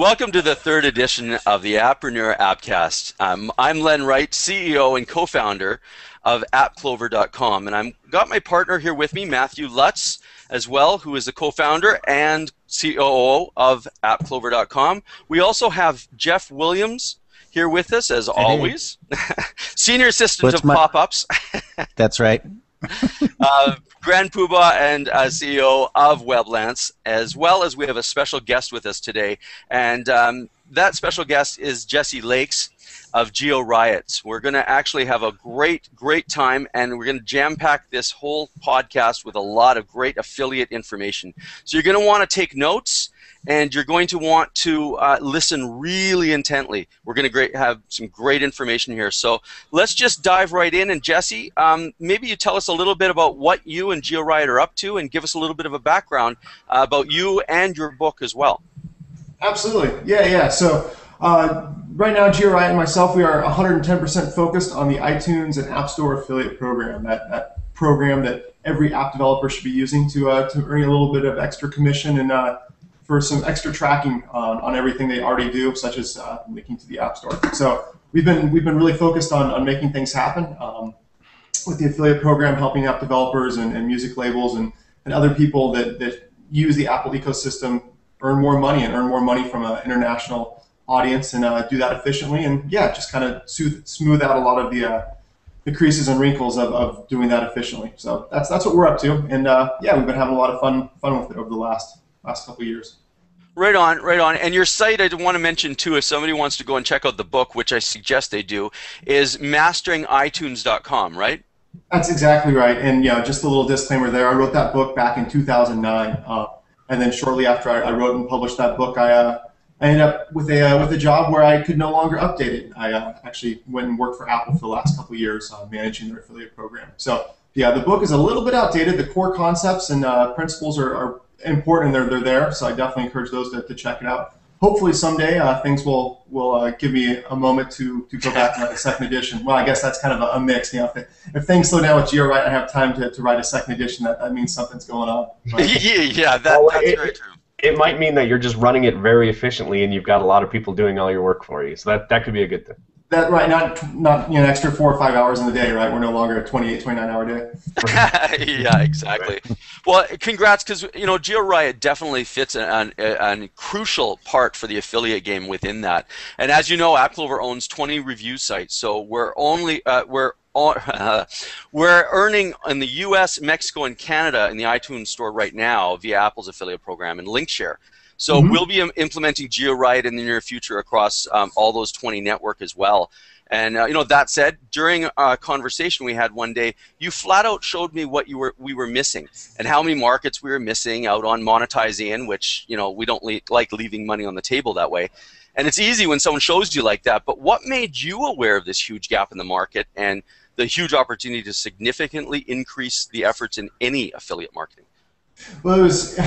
Welcome to the third edition of the Appreneur Appcast. I'm Len Wright, CEO and co-founder of appclover.com, and I've got my partner here with me, Matthew Lutz, as well, who is the co-founder and COO of appclover.com. We also have Jeff Williams here with us, as always. Senior Systems of Pop-Ups. That's right. Grand Poobah and CEO of Weblance, as well as we have a special guest with us today, and that special guest is Jesse Lakes of Geo Riots. We're going to actually have a great time, and we're going to jam-pack this whole podcast with a lot of great affiliate information. So you're going to want to take notes, and you're going to want to listen really intently. We're going to have some great information here. So let's just dive right in. And Jesse, maybe you tell us a little bit about what you and Geo Riot are up to, and give us a little bit of a background about you and your book as well. Absolutely. Yeah. So right now, Geo Riot and myself, we are 110% focused on the iTunes and App Store affiliate program. That program that every app developer should be using to earn a little bit of extra commission and for some extra tracking on everything they already do, such as linking to the App Store. So we've been really focused on making things happen with the affiliate program, helping app developers and music labels and other people that use the Apple ecosystem earn more money from an international audience, and do that efficiently, and just kind of smooth out a lot of the creases and wrinkles of doing that efficiently. So that's what we're up to, and we've been having a lot of fun with it over the last couple of years. Right on. And your site, I want to mention too, if somebody wants to go and check out the book, which I suggest they do, is masteringitunes.com, right? That's exactly right. And just a little disclaimer there. I wrote that book back in 2009, and then shortly after I wrote and published that book, I ended up with a job where I could no longer update it. I actually went and worked for Apple for the last couple of years, managing their affiliate program. So the book is a little bit outdated. The core concepts and principles are important, and they're there. So I definitely encourage those to check it out. Hopefully someday things will give me a moment to go back and write a second edition. Well, I guess that's kind of a mix. If things slow down with Geo Riot, I have time to write a second edition. That means something's going on. That's very true. It might mean that you're just running it very efficiently, and you've got a lot of people doing all your work for you. So that could be a good thing. That right, not an extra 4 or 5 hours in the day, right? We're no longer a 28, 29-hour day. Yeah, exactly. Well, congrats, because Geo Riot definitely fits a crucial part for the affiliate game within that. And as you know, AppClover owns 20 review sites, so we're earning in the U.S., Mexico, and Canada in the iTunes store right now via Apple's affiliate program and LinkShare. So we'll be implementing Geo Riot in the near future across all those 20 network as well. And that said, during a conversation we had one day, you flat out showed me what we were missing and how many markets we were missing out on Monetizing, which we don't like leaving money on the table that way. And it's easy when someone shows you like that. But what made you aware of this huge gap in the market and the huge opportunity to significantly increase the efforts in any affiliate marketing? Well, it was.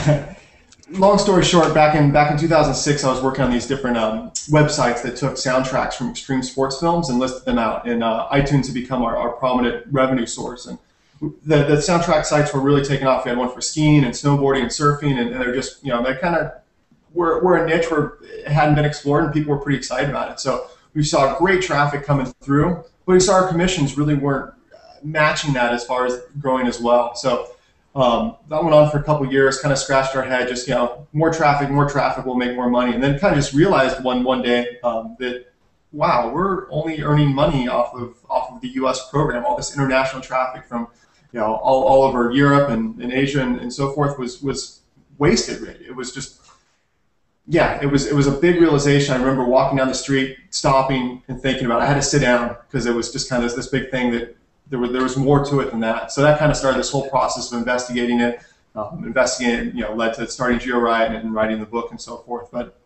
Long story short, back in 2006, I was working on these different websites that took soundtracks from extreme sports films and listed them out. And iTunes had become our prominent revenue source. And the soundtrack sites were really taking off. We had one for skiing and snowboarding and surfing, and they're just, they kind of were a niche where it hadn't been explored, and people were pretty excited about it. So we saw great traffic coming through, but we saw our commissions really weren't matching that as far as growing as well. So that went on for a couple of years, kind of scratched our head, just, more traffic will make more money. And then kind of just realized one day that, wow, we're only earning money off of the U.S. program. All this international traffic from, all over Europe and Asia and so forth was wasted. It was just, it was a big realization. I remember walking down the street, stopping and thinking about it. I had to sit down because it was just kind of this big thing that there was more to it than that. So that kind of started this whole process of investigating it. Led to starting Geo Riot and writing the book and so forth. But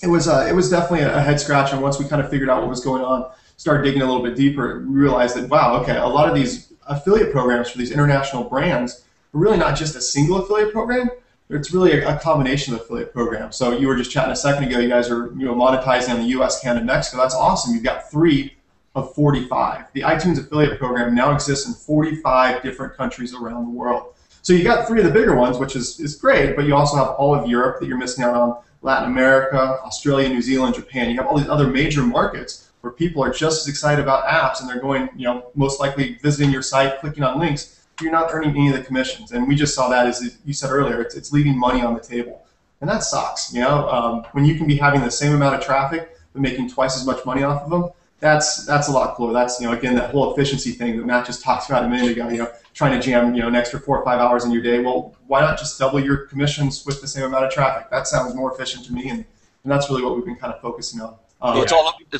it was definitely a head scratch. And once we kind of figured out what was going on, started digging a little bit deeper, we realized that, wow, okay, a lot of these affiliate programs for these international brands are really not just a single affiliate program. It's really a combination of affiliate programs. So you were just chatting a second ago. You guys are monetizing on the U.S., Canada, Mexico. That's awesome. You've got 3 of 45. The iTunes affiliate program now exists in 45 different countries around the world. So you got 3 of the bigger ones, which is great, but you also have all of Europe that you're missing out on, Latin America, Australia, New Zealand, Japan. You have all these other major markets where people are just as excited about apps, and they're going, most likely visiting your site, clicking on links. You're not earning any of the commissions. And we just saw that, as you said earlier, it's leaving money on the table. And that sucks. When you can be having the same amount of traffic but making twice as much money off of them, that's a lot cooler. That's, again, that whole efficiency thing that Matt just talked about a minute ago, trying to jam, an extra 4 or 5 hours in your day. Well, why not just double your commissions with the same amount of traffic? That sounds more efficient to me, and that's really what we've been kind of focusing on. It's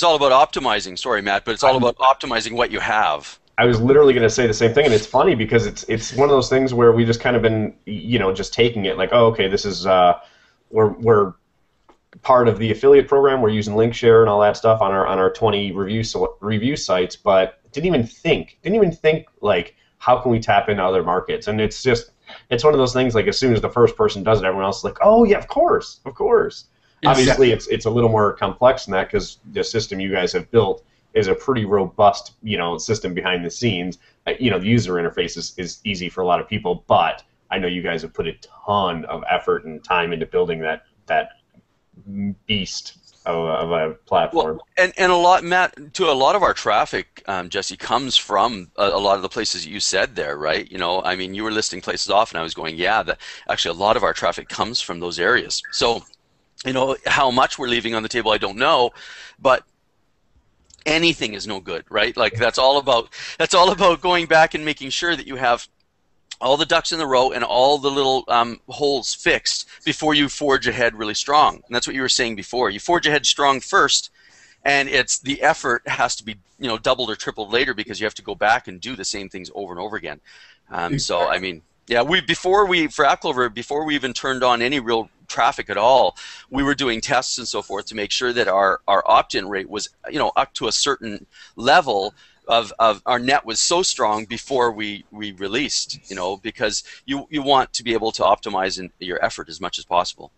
all about optimizing. Sorry, Matt, but it's all about optimizing what you have. I was literally going to say the same thing, and it's funny because it's one of those things where we just kind of been, just taking it like, oh, okay, this is we're part of the affiliate program. We're using link share and all that stuff on our 20 review sites, but didn't even think like, how can we tap into other markets? And it's one of those things, like, as soon as the first person does it, everyone else is like, oh yeah, of course. Obviously, it's a little more complex than that, because the system you guys have built is a pretty robust, system behind the scenes. The user interface is easy for a lot of people, but I know you guys have put a ton of effort and time into building that beast of a platform. Well, and a lot, Matt, to a lot of our traffic, Jesse, comes from a lot of the places that you said there, right? I mean, you were listing places off, and I was going, yeah, actually a lot of our traffic comes from those areas. So, how much we're leaving on the table, I don't know, but anything is no good, right? Like, that's all about going back and making sure that you have all the ducks in the row and all the little holes fixed before you forge ahead really strong. And that's what you were saying before. You forge ahead strong first, and the effort has to be doubled or tripled later, because you have to go back and do the same things over and over again. So I mean, yeah, before we even turned on any real traffic at all, we were doing tests and so forth to make sure that our opt-in rate was up to a certain level of our net was so strong before we released, because you want to be able to optimize your effort as much as possible.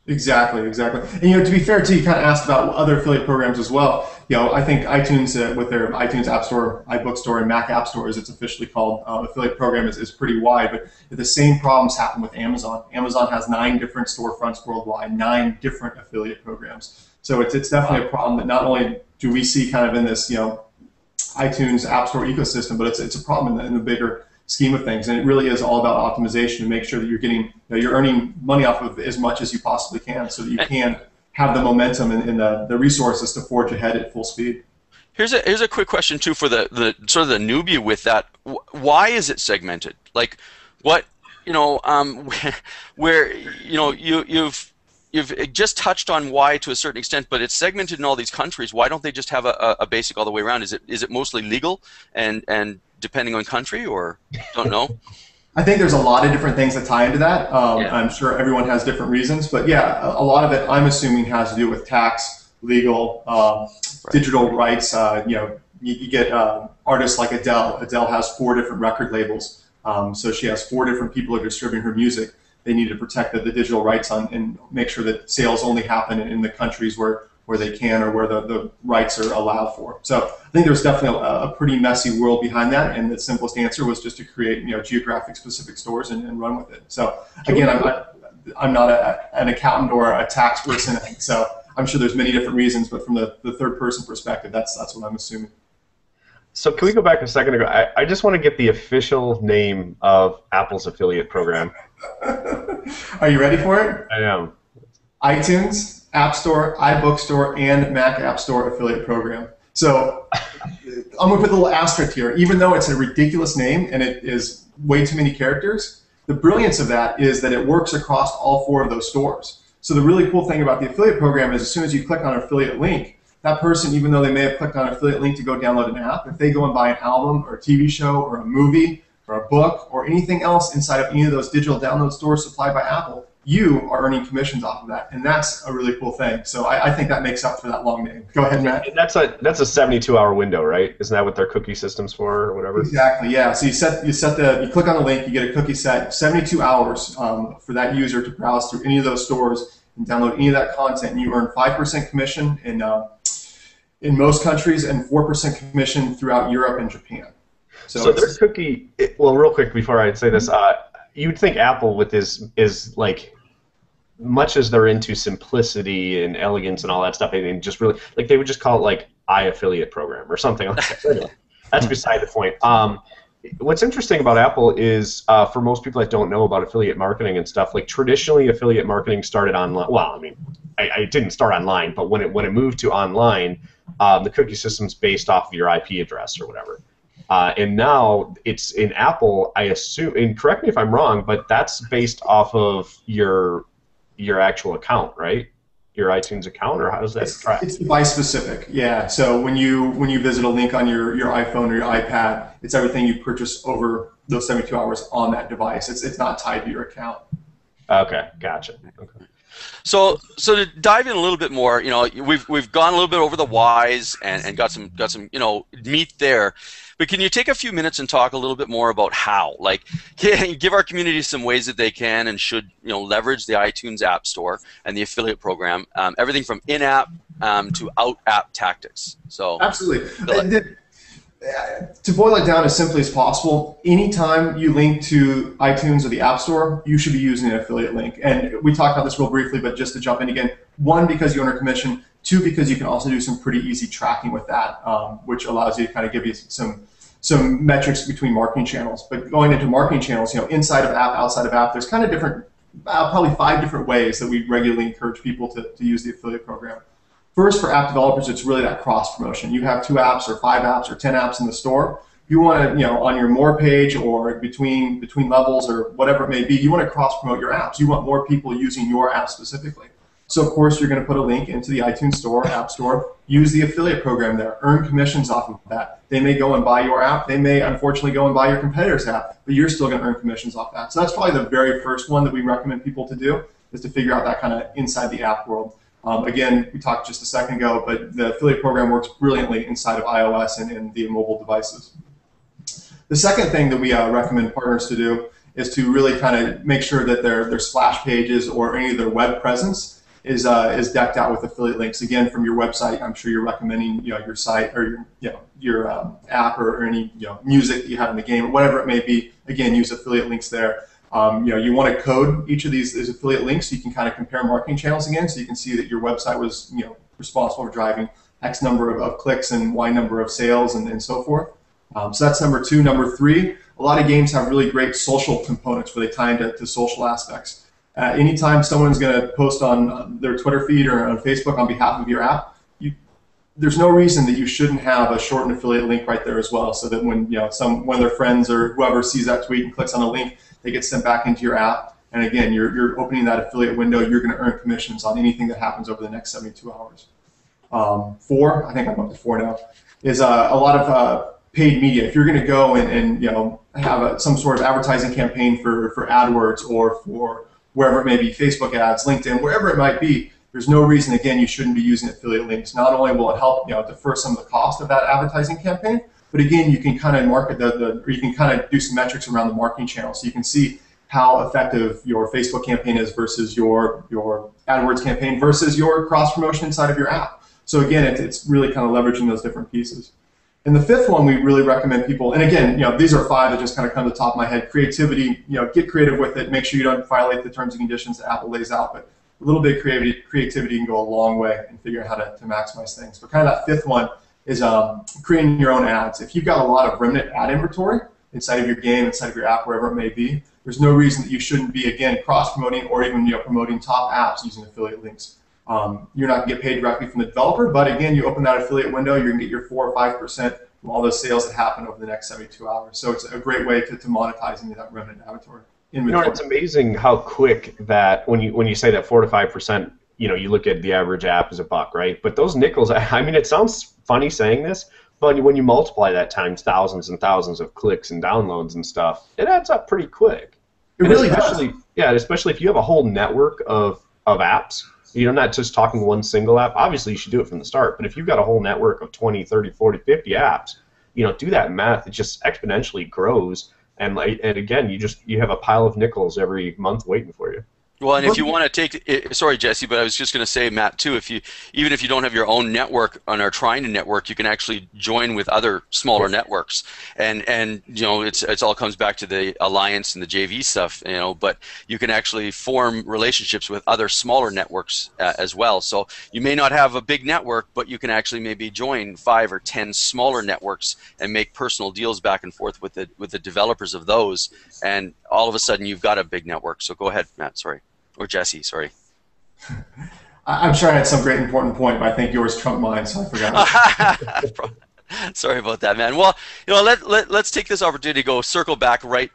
Exactly. And to be fair too, you kind of asked about other affiliate programs as well. I think iTunes with their iTunes App Store, iBook Store, and Mac App Store, as it's officially called, affiliate program is pretty wide. But the same problems happen with Amazon. Amazon has 9 different storefronts worldwide, 9 different affiliate programs. So it's definitely a problem that not only do we see kind of in this iTunes App Store ecosystem, but it's a problem in the bigger scheme of things. And it really is all about optimization to make sure that you're getting, you're earning money off of as much as you possibly can, so that you can have the momentum and the resources to forge ahead at full speed. Here's a quick question too for the sort of the newbie with that. Why is it segmented? Like, what where you've just touched on why to a certain extent, but it's segmented in all these countries. Why don't they just have a basic all the way around? Is it mostly legal and depending on country, or don't know? I think there's a lot of different things that tie into that. I'm sure everyone has different reasons, but yeah, a lot of it, I'm assuming, has to do with tax, legal, digital rights. You get artists like Adele. Adele has 4 different record labels, so she has 4 different people who are distributing her music. They need to protect the digital rights and make sure that sales only happen in the countries where they can, or where the rights are allowed for. So I think there's definitely a pretty messy world behind that, and the simplest answer was just to create geographic specific stores and run with it. So again, I'm not an accountant or a tax person, so I'm sure there's many different reasons, but from the third person perspective, that's what I'm assuming. So can we go back a second ago? I just want to get the official name of Apple's affiliate program. Are you ready for it? I am. iTunes App Store, iBook Store, and Mac App Store affiliate program. So I'm going to put a little asterisk here. Even though it's a ridiculous name and it is way too many characters, the brilliance of that is that it works across all 4 of those stores. So the really cool thing about the affiliate program is as soon as you click on an affiliate link, that person, even though they may have clicked on an affiliate link to go download an app, if they go and buy an album or a TV show or a movie or a book or anything else inside of any of those digital download stores supplied by Apple, you are earning commissions off of that, and that's a really cool thing. So I think that makes up for that long name. Go ahead, Matt. And that's a 72-hour window, right? Isn't that what their cookie system's for, or whatever? Exactly. Yeah. So you click on the link, you get a cookie set, 72 hours for that user to browse through any of those stores and download any of that content, and you earn 5% commission in most countries and 4% commission throughout Europe and Japan. So their cookie. Well, real quick before I say this. You'd think Apple with is like much as they're into simplicity and elegance and all that stuff, and just really like they would just call it like iAffiliate program or something like that. Anyway, that's beside the point. What's interesting about Apple is for most people that don't know about affiliate marketing and stuff, like traditionally affiliate marketing started online. Well, I mean, it didn't start online, but when it moved to online, the cookie system's based off of your IP address or whatever. And now it's in Apple, I assume, and correct me if I'm wrong, but that's based off of your actual account, right? Your iTunes account, or how does that track? It's device specific, yeah. So when you visit a link on your iPhone or your iPad, it's everything you purchase over those 72 hours on that device. It's not tied to your account. Okay, gotcha. Okay. So to dive in a little bit more, we've gone a little bit over the whys and got some meat there. But can you take a few minutes and talk a little bit more about how? Like, give our community some ways that they can and should leverage the iTunes App Store and the affiliate program, everything from in-app to out-app tactics. So absolutely. To boil it down as simply as possible, anytime you link to iTunes or the App Store, you should be using an affiliate link. And we talked about this real briefly, but just to jump in again, one, because you earn a commission, two, because you can also do some pretty easy tracking with that, which allows you to kind of give you some metrics between marketing channels. But going into marketing channels, inside of app, outside of app, there's kind of different, probably 5 different ways that we regularly encourage people to use the affiliate program. First, for app developers, it's really that cross promotion. You have 2 apps or 5 apps or 10 apps in the store. You want to, on your more page or between levels or whatever it may be, you want to cross promote your apps. You want more people using your app specifically. So of course, you're going to put a link into the iTunes Store, App Store, use the affiliate program there, earn commissions off of that. They may go and buy your app. They may unfortunately go and buy your competitor's app, but you're still going to earn commissions off that. So that's probably the very first one that we recommend people to do, is to figure out that kind of inside the app world. Again, we talked just a second ago, but the affiliate program works brilliantly inside of iOS and the mobile devices. The second thing that we recommend partners to do is to really kind of make sure that their splash pages or any of their web presence is decked out with affiliate links. Again, from your website, I'm sure you're recommending your site or your app or any music that you have in the game, or whatever it may be. Again, use affiliate links there. You want to code each of these affiliate links so you can kind of compare marketing channels again, so you can see that your website was responsible for driving X number of clicks and Y number of sales and so forth. So that's number 2. Number 3, a lot of games have really great social components where they tie into social aspects. Anytime someone's going to post on their Twitter feed or on Facebook on behalf of your app, there's no reason that you shouldn't have a shortened affiliate link right there as well, so that when one of their friends or whoever sees that tweet and clicks on the link, they get sent back into your app. And again, you're opening that affiliate window. You're going to earn commissions on anything that happens over the next 72 hours. 4, I think I'm up to 4 now, is a lot of paid media. If you're going to go and have some sort of advertising campaign for AdWords or for wherever it may be, Facebook ads, LinkedIn, wherever it might be, there's no reason, again, you shouldn't be using affiliate links. Not only will it help defer some of the cost of that advertising campaign, but again, you can kind of market or you can kind of do some metrics around the marketing channel, so you can see how effective your Facebook campaign is versus your AdWords campaign versus your cross promotion inside of your app. So again, it's really kind of leveraging those different pieces. And the 5th one we really recommend people, and again, these are 5 that just kind of come to the top of my head. Creativity, get creative with it. Make sure you don't violate the terms and conditions that Apple lays out, but a little bit of creativity can go a long way in figuring out how to maximize things. But kind of that 5th one is creating your own ads. If you've got a lot of remnant ad inventory inside of your game, inside of your app, wherever it may be, there's no reason that you shouldn't be, again, cross-promoting or even promoting top apps using affiliate links. You're not going to get paid directly from the developer, but again, you open that affiliate window, you're going to get your 4 or 5% from all those sales that happen over the next 72 hours. So it's a great way to monetize into that remnant inventory. It's amazing how quick that when you say that 4 to 5%, you look at the average app as $1, right? But those nickels, I mean, it sounds funny saying this, but when you multiply that times thousands and thousands of clicks and downloads and stuff, it adds up pretty quick. It really does. Yeah, especially if you have a whole network of apps. You're not just talking one single app. Obviously, you should do it from the start. But if you've got a whole network of 20, 30, 40, 50 apps, do that math. It just exponentially grows. And again, you have a pile of nickels every month waiting for you. Well, and if you want to take it, sorry, Jesse, but I was just going to say, Matt, too, even if you don't have your own network and are trying to network, you can actually join with other smaller networks, and it's all comes back to the alliance and the JV stuff, but you can actually form relationships with other smaller networks as well. So you may not have a big network, but you can actually maybe join 5 or 10 smaller networks and make personal deals back and forth with the developers of those, and all of a sudden you've got a big network. So go ahead, Matt. Sorry. Or Jesse, sorry. I'm sure I had some great important point, but I think yours trumped mine, so I forgot. Sorry about that, man. Well, let's take this opportunity to go circle back right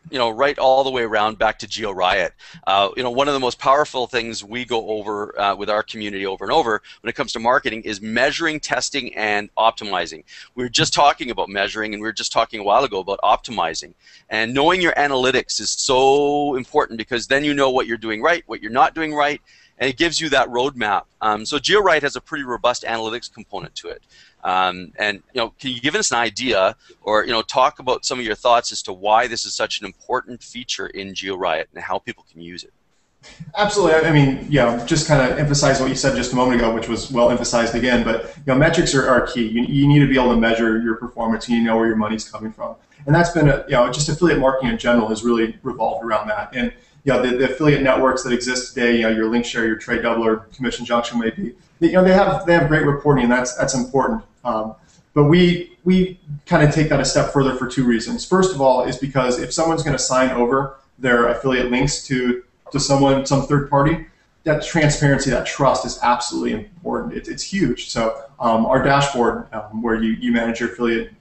all the way around back to GeoRiot. One of the most powerful things we go over with our community over and over when it comes to marketing is measuring, testing, and optimizing. We were just talking about measuring, and we were just talking a while ago about optimizing. And knowing your analytics is so important, because then you know what you're doing right, what you're not doing right, and it gives you that roadmap. So GeoRiot has a pretty robust analytics component to it. And can you give us an idea, or talk about some of your thoughts as to why this is such an important feature in GeoRiot and how people can use it? Absolutely. I mean, just kind of emphasize what you said just a moment ago, which was well emphasized again. But metrics are key. You need to be able to measure your performance. You know where your money's coming from, and that's been just affiliate marketing in general has really revolved around that. And the affiliate networks that exist today, your Linkshare, your Trade Doubler, Commission Junction, maybe they have great reporting, and that's important. But we kind of take that a step further for 2 reasons. First of all, is because if someone's going to sign over their affiliate links to some third party, that transparency, that trust is absolutely important. It's huge. So our dashboard, where you manage your affiliate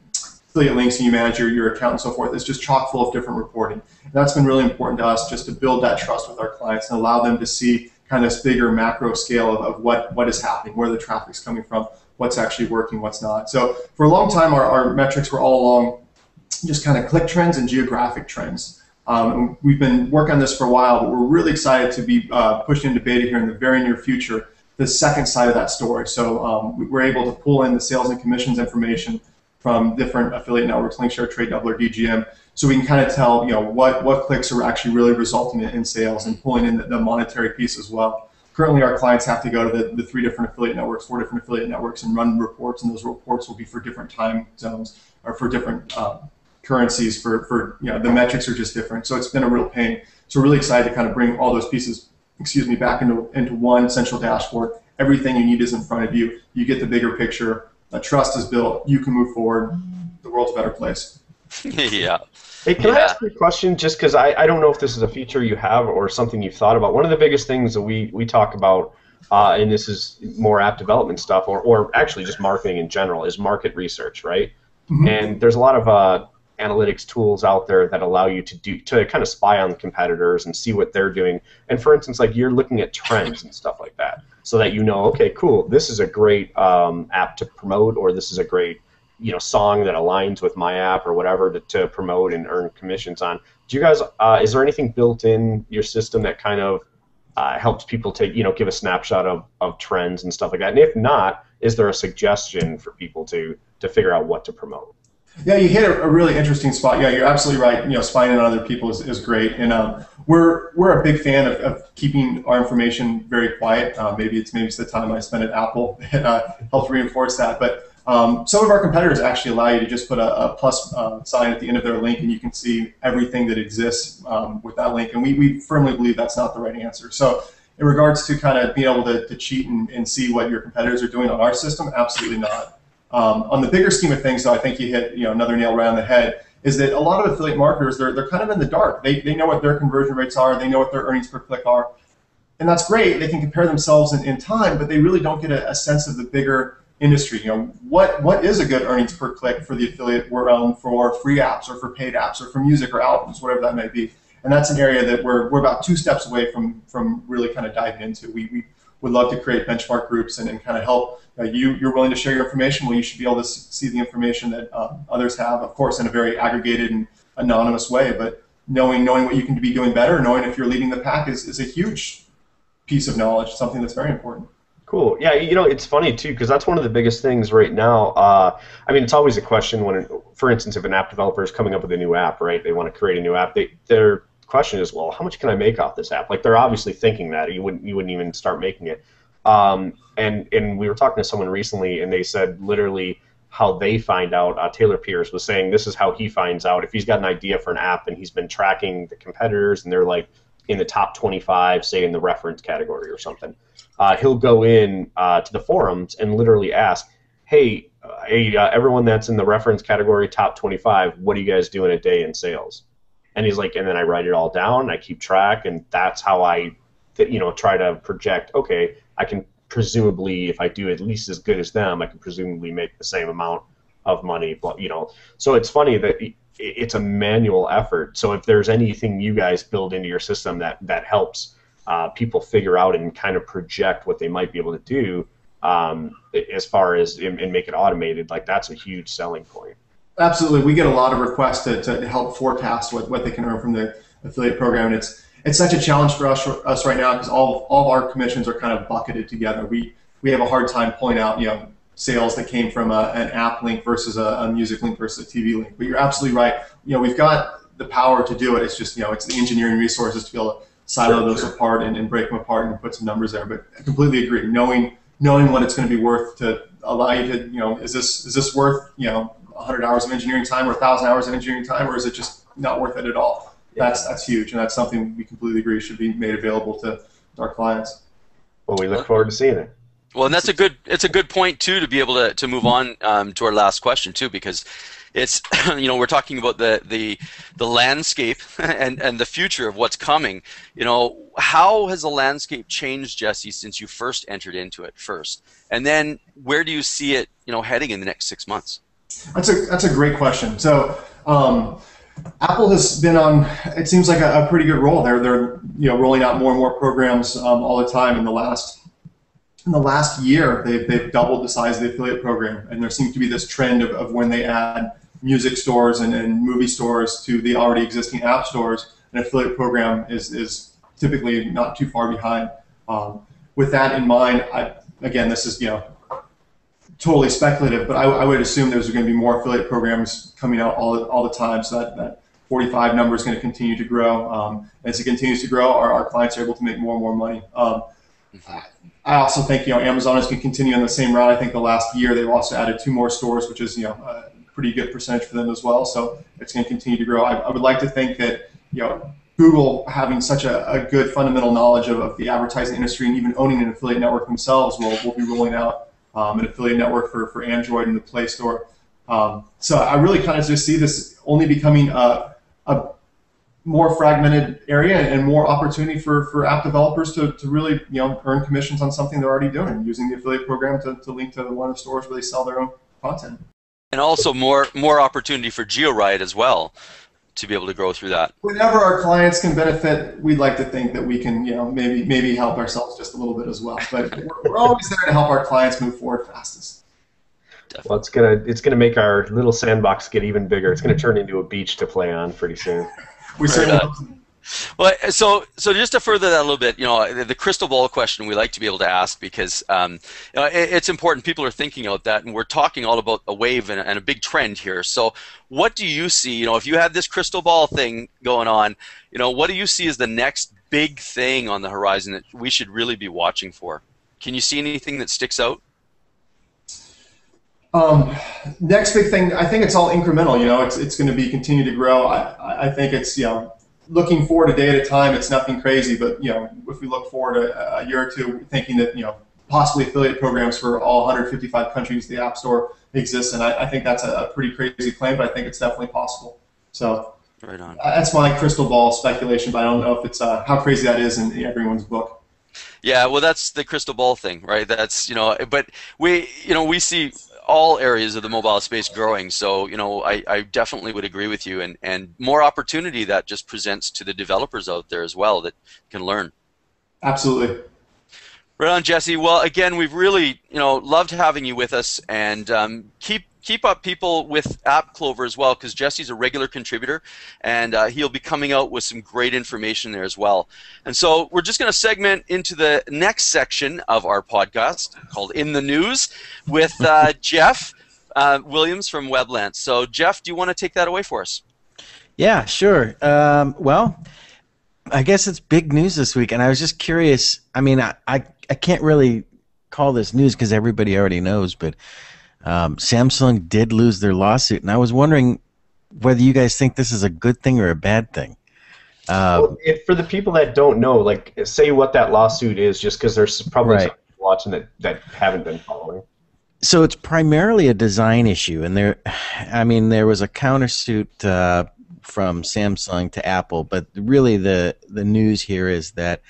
links and you manage your account and so forth, is just chock full of different reporting. And that's been really important to us, just to build that trust with our clients and allow them to see kind of this bigger macro scale of what is happening, where the traffic's coming from, what's actually working, what's not. So for a long time, our metrics were all along just kind of click trends and geographic trends. And we've been working on this for a while, but we're really excited to be pushed into beta here in the very near future, the second side of that story. So we're able to pull in the sales and commissions information from different affiliate networks, Linkshare, Trade Doubler, DGM, so we can kind of tell what clicks are actually really resulting in sales, and pulling in the monetary piece as well. Currently, our clients have to go to the 3 different affiliate networks, 4 different affiliate networks, and run reports, and those reports will be for different time zones or for different currencies. For the metrics are just different, so it's been a real pain. So we're really excited to kind of bring all those pieces, back into one central dashboard. Everything you need is in front of you. You get the bigger picture. That trust is built. You can move forward. The world's a better place. Yeah. Hey, can I ask you a question, just because I don't know if this is a feature you have or something you've thought about. One of the biggest things that we talk about, and this is more app development stuff, or actually just marketing in general, is market research, right? Mm-hmm. And there's a lot of analytics tools out there that allow you to kind of spy on the competitors and see what they're doing. And for instance, like you're looking at trends and stuff like that, so that okay, cool, this is a great app to promote, or this is a great song that aligns with my app or whatever to promote and earn commissions on. Do you guys, is there anything built in your system that kind of helps people give a snapshot of trends and stuff like that? And if not, is there a suggestion for people to figure out what to promote? Yeah, you hit a really interesting spot. Yeah, you're absolutely right. Spying on other people is great, and we're a big fan of keeping our information very quiet. Maybe it's the time I spend at Apple that helps reinforce that. But some of our competitors actually allow you to just put a plus sign at the end of their link, and you can see everything that exists with that link. And we firmly believe that's not the right answer. So in regards to kind of being able to cheat and see what your competitors are doing on our system, absolutely not. On the bigger scheme of things, though, I think you hit another nail right on the head, is that a lot of affiliate marketers, they're kind of in the dark. They know what their conversion rates are. They know what their earnings per click are. And that's great. They can compare themselves in time, but they really don't get a sense of the bigger industry. What is a good earnings per click for the affiliate realm, for free apps or for paid apps or for music or albums, whatever that may be. And that's an area that we're about 2 steps away from really kind of diving into. We would love to create benchmark groups and kind of help. You're willing to share your information. Well, you should be able to see the information that others have, of course, in a very aggregated and anonymous way. But knowing what you can be doing better, knowing if you're leading the pack is a huge piece of knowledge, something that's very important. Cool. Yeah, it's funny, too, because that's one of the biggest things right now. I mean, it's always a question when, for instance, if an app developer is coming up with a new app, right? They want to create a new app. They're question is, well, how much can I make off this app? Like, they're obviously thinking that you wouldn't even start making it. And we were talking to someone recently, and they said literally how they find out. Taylor Pierce was saying this is how he finds out if he's got an idea for an app and he's been tracking the competitors and they're like in the top 25, say in the reference category or something. He'll go in to the forums and literally ask, hey, everyone that's in the reference category, top 25, what do you guys do in a day in sales? And he's like, and then I write it all down, I keep track, and that's how I, try to project, okay, I can presumably, if I do at least as good as them, I can presumably make the same amount of money, but, So it's funny that it's a manual effort. So if there's anything you guys build into your system that helps people figure out and kind of project what they might be able to do, as far as and make it automated, like that's a huge selling point. Absolutely, we get a lot of requests to help forecast what they can earn from the affiliate program, and it's such a challenge for us right now because all of our commissions are kind of bucketed together. We have a hard time pulling out sales that came from an app link versus a music link versus a TV link. But you're absolutely right. We've got the power to do it. It's just it's the engineering resources to be able to silo those apart and break them apart and put some numbers there. But I completely agree. Knowing what it's going to be worth to allow you to, is this worth, 100 hours of engineering time or 1,000 hours of engineering time, or is it just not worth it at all? Yeah. That's huge, and that's something we completely agree should be made available to our clients. Well, we look forward to seeing it. Well, and it's a good point too to be able to move on to our last question too, because it's we're talking about the landscape and the future of what's coming. How has the landscape changed, Jesse, since you first entered into it first, and then where do you see it heading in the next 6 months? That's a great question. So Apple has been on, it seems like a pretty good roll. They're rolling out more and more programs all the time. In the last year, they've doubled the size of the affiliate program, and there seems to be this trend of when they add music stores and movie stores to the already existing app stores, an affiliate program is typically not too far behind. With that in mind, again, this is totally speculative, but I would assume there's going to be more affiliate programs coming out all the time, so that 45 number is going to continue to grow. As it continues to grow, our clients are able to make more and more money. I also think Amazon is going to continue on the same route. I think the last year they've also added 2 more stores, which is a pretty good percentage for them as well. So it's going to continue to grow. I would like to think that Google, having such a good fundamental knowledge of the advertising industry and even owning an affiliate network themselves, will be rolling out an affiliate network for Android in the Play Store. So I really kind of just see this only becoming a more fragmented area and more opportunity for app developers to really earn commissions on something they're already doing, using the affiliate program to link to one of the stores where they sell their own content. And also more opportunity for GeoRide as well to be able to grow through that. Whenever our clients can benefit, we'd like to think that we can maybe help ourselves just a little bit as well. But we're always there to help our clients move forward fastest. Definitely. Well, it's gonna make our little sandbox get even bigger. It's gonna turn into a beach to play on pretty soon. We certainly hope. Well, so just to further that a little bit, the crystal ball question we like to be able to ask because it's important. People are thinking about that, and we're talking all about a wave and a big trend here. So, what do you see? If you had this crystal ball thing going on, what do you see as the next big thing on the horizon that we should really be watching for? Can you see anything that sticks out? Next big thing, I think it's all incremental. It's going to be continue to grow. I think it's looking forward a day at a time. It's nothing crazy, but if we look forward a year or two, thinking that possibly affiliate programs for all 155 countries the App Store exists, and I think that's a pretty crazy claim, but I think it's definitely possible. So right on. That's my crystal ball speculation, but I don't know if it's how crazy that is in everyone's book. Yeah, well, that's the crystal ball thing, right? That's but we see all areas of the mobile space growing, so I definitely would agree with you, and more opportunity that just presents to the developers out there as well that can learn. Absolutely. Right on, Jesse. Well, again, we've really loved having you with us, and keep up people with App Clover as well, because Jesse's a regular contributor, and he'll be coming out with some great information there as well. And so we're just going to segment into the next section of our podcast called In the News with Jeff Williams from Weblance. So Jeff, do you want to take that away for us? Yeah, sure. Well, I guess it's big news this week, and I was just curious. I mean, I can't really call this news because everybody already knows, but Samsung did lose their lawsuit, and I was wondering whether you guys think this is a good thing or a bad thing. Well, for the people that don't know, like, say what that lawsuit is, just because there's probably some Right. people watching that haven't been following. So it's primarily a design issue, and I mean, there was a countersuit from Samsung to Apple, but really the news here is that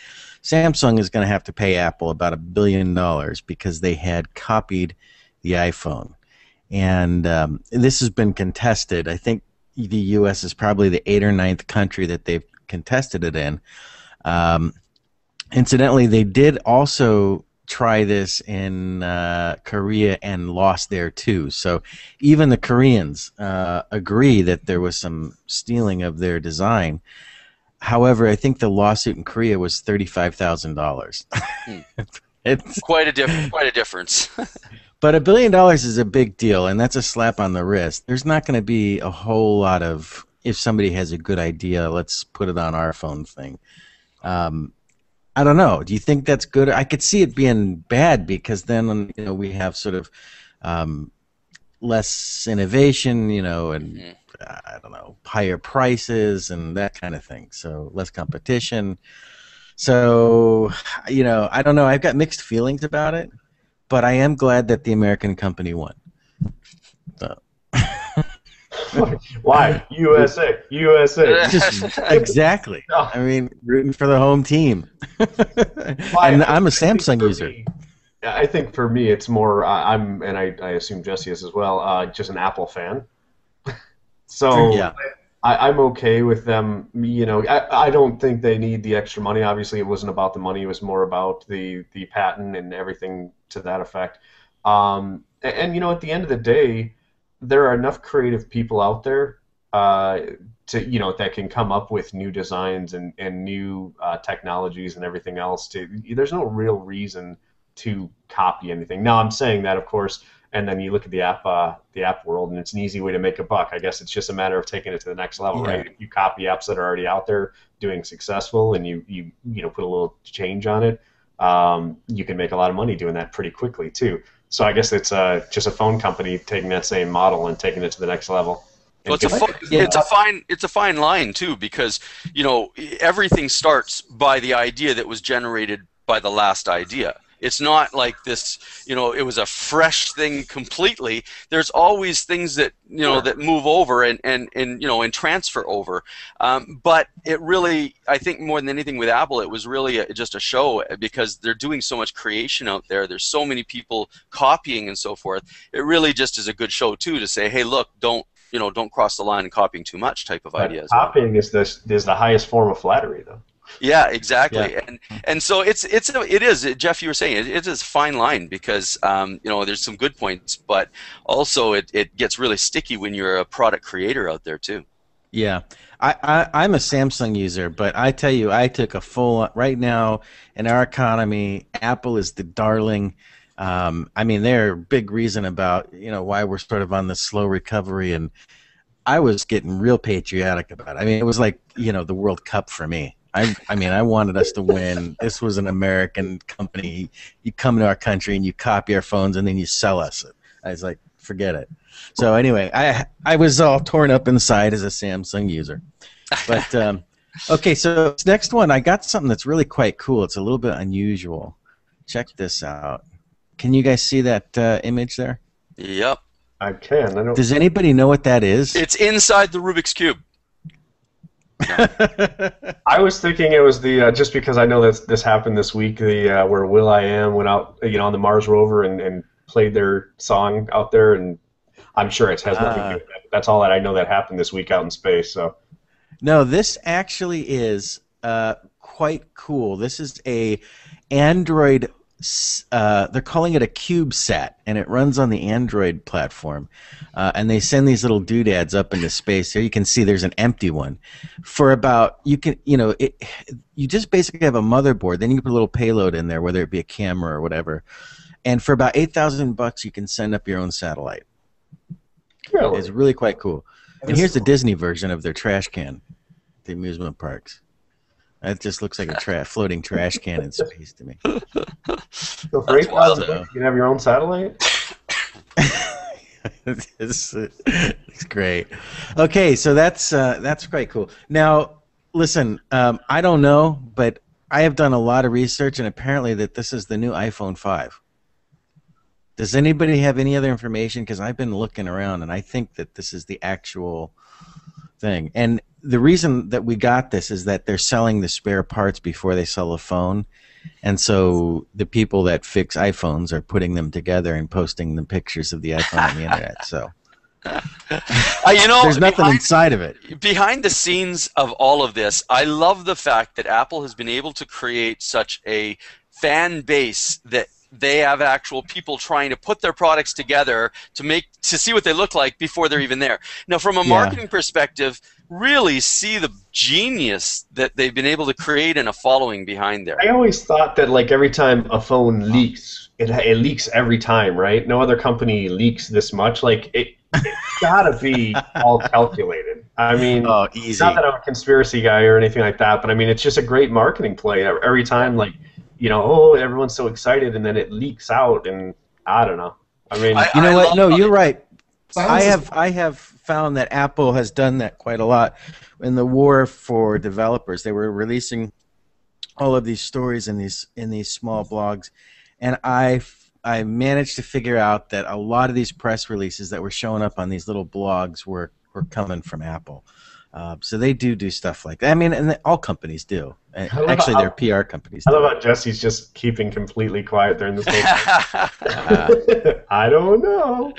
Samsung is going to have to pay Apple about $1 billion because they had copied the iPhone, and this has been contested. I think the U.S. is probably the eighth or ninth country that they've contested it in. Um, Incidentally, they did also try this in Korea and lost there too. So even the Koreans agree that there was some stealing of their design. However, I think the lawsuit in Korea was $35,000. Hmm. It's Quite a difference. But $1 billion is a big deal, and that's a slap on the wrist. There's not going to be a whole lot of, if somebody has a good idea, let's put it on our phone thing. Um, I don't know. Do you think that's good? I could see it being bad because then we have sort of um, less innovation, and Mhm. I don't know, higher prices and that kind of thing. So less competition. So I don't know. I've got mixed feelings about it, but I am glad that the American company won. So, Why? USA, USA. just exactly. No. I mean, rooting for the home team. Why? And I'm a I think Samsung for user. me- I think for me, it's more. I assume Jesse is as well. Just an Apple fan. So Yeah. I'm okay with them. I don't think they need the extra money. Obviously, it wasn't about the money. It was more about the patent and everything to that effect. And at the end of the day, there are enough creative people out there that can come up with new designs and new technologies and everything else. There's no real reason to copy anything. Now, I'm saying that, of course, and then you look at the app world, and it's an easy way to make a buck. I guess it's just a matter of taking it to the next level, Yeah. right? If you copy apps that are already out there doing successful, and you put a little change on it, you can make a lot of money doing that pretty quickly too. So I guess it's just a phone company taking that same model and taking it to the next level. Well, And getting- it's a fine line too, because everything starts by the idea that was generated by the last idea. It's not like this, it was a fresh thing completely. There's always things that that move over and transfer over. But it really, I think more than anything with Apple, it was really just a show because they're doing so much creation out there. There's so many people copying and so forth. It really just is a good show too to say, hey, look, don't cross the line and copying too much type of but ideas. copying is the highest form of flattery, though. Yeah, exactly. Yeah. And so it is, Jeff, you were saying it is a fine line because there's some good points, but also it gets really sticky when you're a product creator out there too. Yeah. I'm a Samsung user, but I tell you, I took a full right now in our economy. Apple is the darling. I mean, they're a big reason about why we're sort of on this slow recovery, and I was getting real patriotic about it. I mean, it was like the World Cup for me. I mean, I wanted us to win. This was an American company. You come to our country and you copy our phones and then you sell us it. I was like, forget it. So anyway, I was all torn up inside as a Samsung user. But okay, so this next one, I got something that's really quite cool. It's a little bit unusual. Check this out. Can you guys see that image there? Yep. I can. I don't. Does anybody know what that is? It's inside the Rubik's Cube. I was thinking it was the just because I know that this happened this week. The where Will.i.am went out, on the Mars rover and played their song out there, and I'm sure it has nothing to do with that. That's all that I know that happened this week out in space. So No, this actually is quite cool. This is a Android. They're calling it a CubeSat, and it runs on the Android platform. And they send these little doodads up into space. Here you can see there's an empty one. For about you just basically have a motherboard. Then you can put a little payload in there, whether it be a camera or whatever. And for about $8,000, you can send up your own satellite. really, It's really quite cool. And here's the Disney version of their trash can, the amusement parks. That just looks like a floating trash can in space to me. So for $8,000, you can have your own satellite. It's great. Okay, so that's quite cool. Now, listen, I don't know, but I have done a lot of research, and apparently that this is the new iPhone 5. Does anybody have any other information? Because I've been looking around, and I think that this is the actual thing. And the reason that we got this is that they're selling the spare parts before they sell the phone. And so the people that fix iPhones are putting them together and posting the pictures of the iPhone on the internet. So there's nothing inside of it. Behind the scenes of all of this, I love the fact that Apple has been able to create such a fan base that they have actual people trying to put their products together to see what they look like before they're even there. Now, from a marketing perspective, really see the genius that they've been able to create and a following behind there. I always thought that like every time a phone leaks, it leaks every time, right? No other company leaks this much. Like it's gotta be all calculated. I mean, easy. Not that I'm a conspiracy guy or anything like that, but I mean, it's just a great marketing play. Every time, like, you know, oh, everyone's so excited, and then it leaks out, and I don't know. I mean, you know what? No, you're right. I have found that Apple has done that quite a lot. In the war for developers, they were releasing all of these stories in these small blogs, and I managed to figure out that a lot of these press releases that were showing up on these little blogs were coming from Apple. So they do stuff like that. I mean, and all companies do. Actually, they're PR companies. I love how Jesse's just keeping completely quiet during this whole I don't know.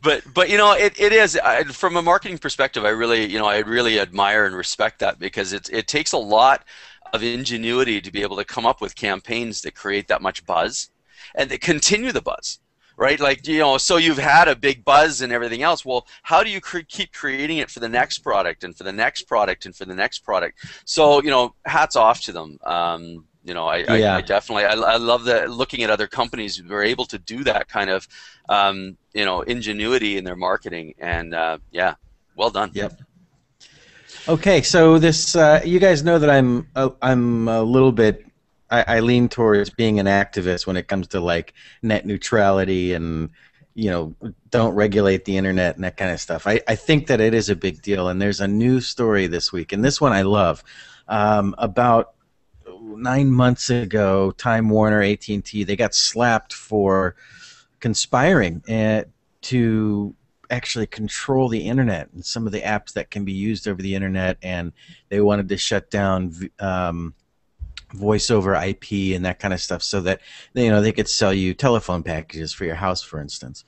But you know, it is from a marketing perspective. I really admire and respect that, because it takes a lot of ingenuity to be able to come up with campaigns that create that much buzz and that continue the buzz. Right, like, you know, so you've had a big buzz and everything else. Well, how do you keep creating it for the next product and for the next product and for the next product? So, you know, hats off to them. You know, I definitely I love that, looking at other companies who are able to do that kind of you know, ingenuity in their marketing, and yeah, well done. Yep. Okay, so this you guys know that I'm a little bit. I lean towards being an activist when it comes to like net neutrality and, you know, don't regulate the internet and that kind of stuff. I think that it is a big deal, and there's a new story this week, and this one I love. About 9 months ago, Time Warner, AT&T, they got slapped for conspiring to actually control the internet and some of the apps that can be used over the internet, and they wanted to shut down voice over IP and that kind of stuff, so that, you know, they could sell you telephone packages for your house, for instance.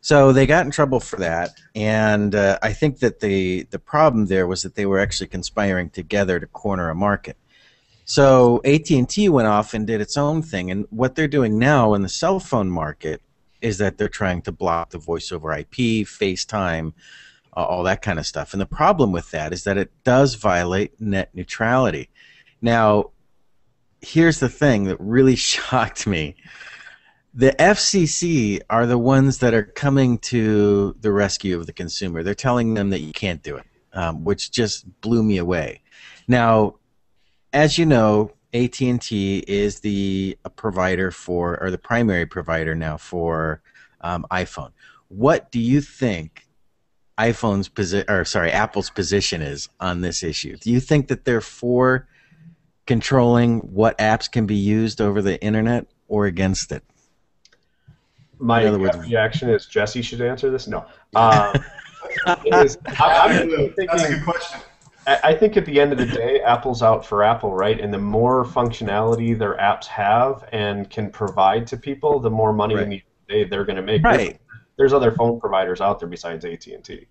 So they got in trouble for that, and I think that the problem there was that they were actually conspiring together to corner a market. So AT&T went off and did its own thing, and what they're doing now in the cell phone market is that they're trying to block the voice over IP, FaceTime, all that kind of stuff. And the problem with that is that it does violate net neutrality. Now, here's the thing that really shocked me. The FCC are the ones that are coming to the rescue of the consumer. They're telling them that you can't do it, which just blew me away. Now, as you know, AT&T is the provider for, or the primary provider now for iPhone. What do you think Apple's position is on this issue? Do you think that they're for controlling what apps can be used over the internet, or against it? My reaction is Jesse should answer this. No, I'm That's a good question. I think at the end of the day, Apple's out for Apple, right? And the more functionality their apps have and can provide to people, the more money in the day they're going to make. Right. There's other phone providers out there besides AT&T.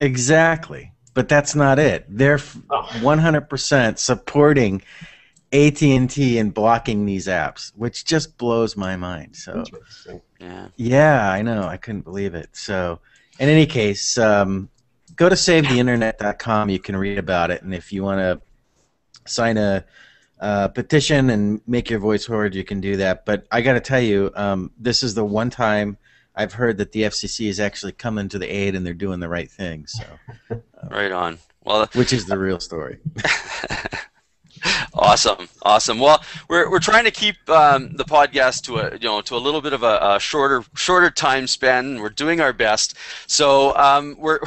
Exactly, but that's not it. They're 100% supporting AT&T and blocking these apps, which just blows my mind. So, yeah, I know. I couldn't believe it. So, in any case, go to SaveTheInternet.com. You can read about it, and if you want to sign a petition and make your voice heard, you can do that. But I got to tell you, this is the one time I've heard that the FCC is actually coming to the aid, and they're doing the right thing. So, right on. Well, which is the real story. Awesome, awesome. Well, we're trying to keep the podcast to a little bit of a shorter time span. We're doing our best. So we're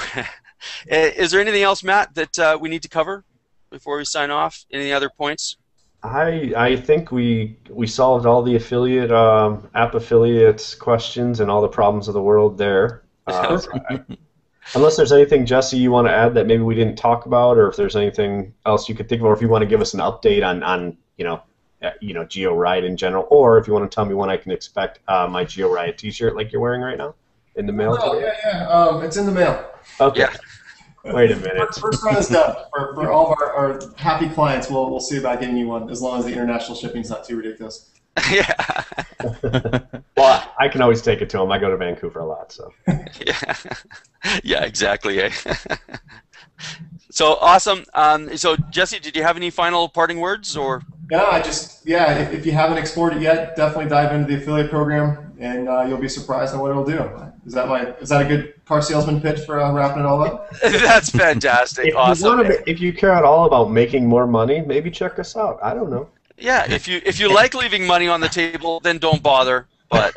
is there anything else, Matt, that we need to cover before we sign off? Any other points? I think we solved all the affiliate app affiliates questions and all the problems of the world there. Unless there's anything, Jesse, you want to add that maybe we didn't talk about, or if there's anything else you could think of, or if you want to give us an update on GeoRide in general, or if you want to tell me when I can expect my GeoRide T-shirt like you're wearing right now in the mail. Oh, yeah. It's in the mail. Okay. Yeah. Wait a minute. First run is done. For all of our happy clients, we'll see about getting you one, as long as the international shipping's not too ridiculous. Yeah. Well, I can always take it to them. I go to Vancouver a lot, so. Yeah. Yeah, exactly. Eh? So awesome. So Jesse, did you have any final parting words, or? If you haven't explored it yet, definitely dive into the affiliate program, and you'll be surprised at what it'll do. Is that a good car salesman pitch for wrapping it all up? That's fantastic. Awesome. If you care at all about making more money, maybe check us out. I don't know. Yeah, if you like leaving money on the table, then don't bother. But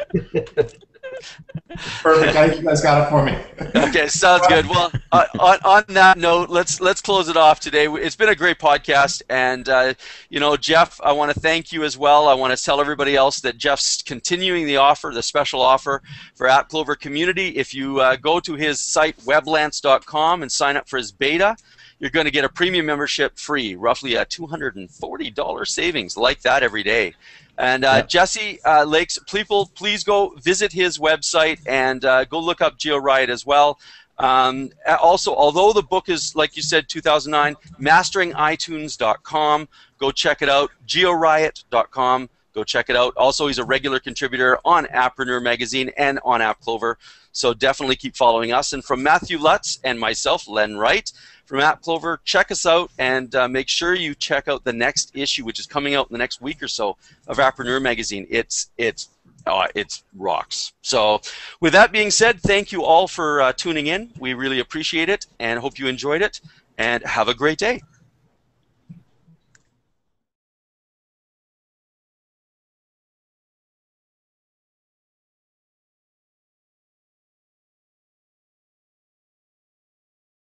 perfect. I think you guys got it for me. Okay, sounds good. Well, on that note, let's close it off today. It's been a great podcast, and Jeff, I want to thank you as well. I want to tell everybody else that Jeff's continuing the special offer for App Clover Community. If you go to his site weblance.com and sign up for his beta, you're going to get a premium membership free, roughly a $240 savings, like that every day. And Jesse Lakes, please go visit his website and go look up GeoRide as well. Also, although the book is, like you said, 2009, masteringitunes.com, go check it out. georiot.com, go check it out. Also, he's a regular contributor on Appreneur magazine and on App Clover, so definitely keep following us. And from Matthew Lutz and myself, Len Wright, from App Clover, check us out, and make sure you check out the next issue, which is coming out in the next week or so, of Appreneur magazine. It's rocks. So with that being said, thank you all for tuning in. We really appreciate it and hope you enjoyed it, and have a great day.